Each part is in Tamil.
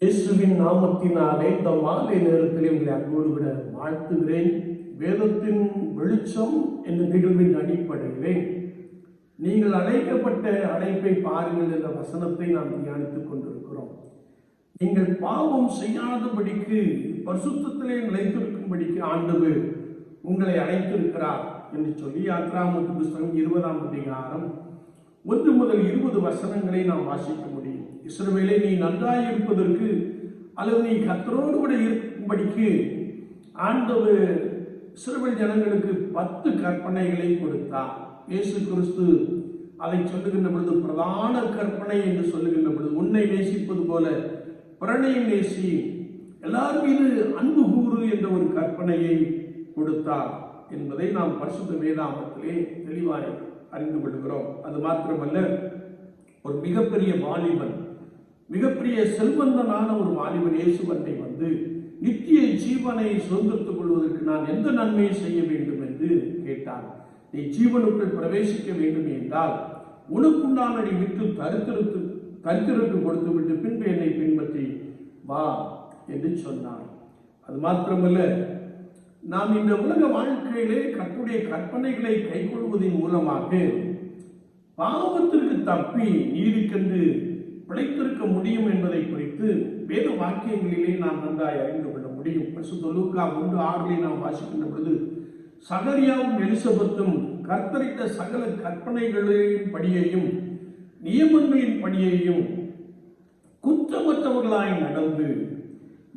இயேசுவின் நாமத்தினாலே இந்த மாலை நேரத்தில் உங்களை அன்போடு விட வாழ்த்துகிறேன். வேதத்தின் வெளிச்சம் என்ற நிகழ்வின் அடிப்படையிலே நீங்கள் அழைக்கப்பட்ட அழைப்பை பாருங்கள் என்ற வசனத்தை நாம் தியானித்துக் கொண்டிருக்கிறோம். நீங்கள் பாவம் செய்யாதபடிக்கு பரிசுத்தத்திலே நிலைத்திருக்கும்படிக்கு ஆண்டவர் உங்களை அழைத்திருக்கிறார் என்று சொல்லி யாத்ராகமத்தின் புத்தகம் 20ஆம் அதிகாரம் 1 முதல் 20 வசனங்களை நாம் வாசிக்க முடியும். இஸ்ரவேலே, நீ நன்றாய் இருப்பதற்கு அல்லது நீ கர்த்தரோடு கூட இருக்கும்படிக்கு ஆண்டவர் இஸ்ரவேல் ஜனங்களுக்கு 10 கற்பனைகளை கொடுத்தார். இயேசு கிறிஸ்து அதை சொல்லுகின்ற பொழுது பிரதான கற்பனை என்று சொல்லுகின்ற பொழுது உன்னை நேசிப்பது போல பிறனையை நேசி, எல்லார் மீது அன்பு கூறு என்ற ஒரு கற்பனையை கொடுத்தார் என்பதை நாம் பரிசுத்த வேதாகமத்திலே தெளிவாய் அறிந்து கொள்கிறோம். அது மாத்திரமல்ல, ஒரு மிகப்பெரிய வாலிபன், மிகப்பெரிய செல்வந்தனான ஒரு வாலிபன் இயேசுவண்டை வந்து நித்திய ஜீவனை சுதந்திரத்துக் கொள்வதற்கு நான் எந்த நன்மையை செய்ய வேண்டும் என்று கேட்டான். நீ ஜீவனுக்குள் பிரவேசிக்க வேண்டும் என்றால் உனக்குண்டானதை விட்டு தரித்திரத்து கொடுத்து விட்டு பின்பு என்னை பின்பற்றி வா என்று சொன்னார். அது மாத்திரமல்ல, நாம் இந்த உலக வாழ்க்கையிலே கர்த்தருடைய கற்பனைகளை கைக்கொள்வதன் மூலமாக பாவத்திற்கு தப்பி நீதிக்கென்று பிழைத்திருக்க முடியும் என்பதை குறித்து வேத வாக்கியங்களிலே நாம் நன்றாய் அறிந்து கொள்ள முடியும். பரிசுத்த லூக்கா 1:6 நாம் வாசிக்கின்ற பொழுது, சகரியாவும் எலிசபெத்தும் கர்த்தரிட்ட சகல கற்பனைகளின் படியையும் நியமங்களின் படியையும் குற்றமற்றவர்களாய் நடந்து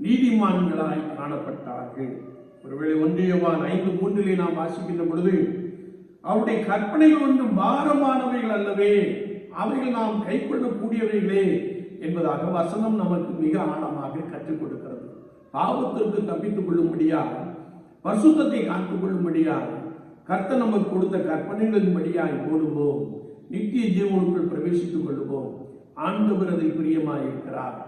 நீதிமான்களாய் காணப்பட்டார்கள். ஒருவேளை 1 யோவான் 5:3 நாம் வாசிக்கின்ற பொழுது, அவருடைய கற்பனைகள் ஒன்றும் பாரமானவைகள் அல்லவே, அவைகள் நாம் கை கொள்ளக்கூடியவைகளே என்பதாக வசனம் நமக்கு மிக ஆழமாக கற்றுக் கொடுக்கிறது. பாவத்திற்கு தப்பித்துக் கொள்ளும்படியாக, பரிசுத்தத்தை காத்துக் கொள்ளும்படியாக கர்த்தர் நமக்கு கொடுத்த கற்பனைகளின்படியாய் ஓடுவோம், நித்திய ஜீவனுக்குள் பிரவேசித்துக் கொள்ளுவோம். ஆண்டவர் அதில் பிரியமாய் இருக்கிறார்.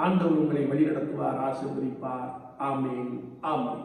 ஆண்டவர் உங்களை வழிநடத்துவார், ஆசீர்வதிப்பார். ஆமென், ஆமென்.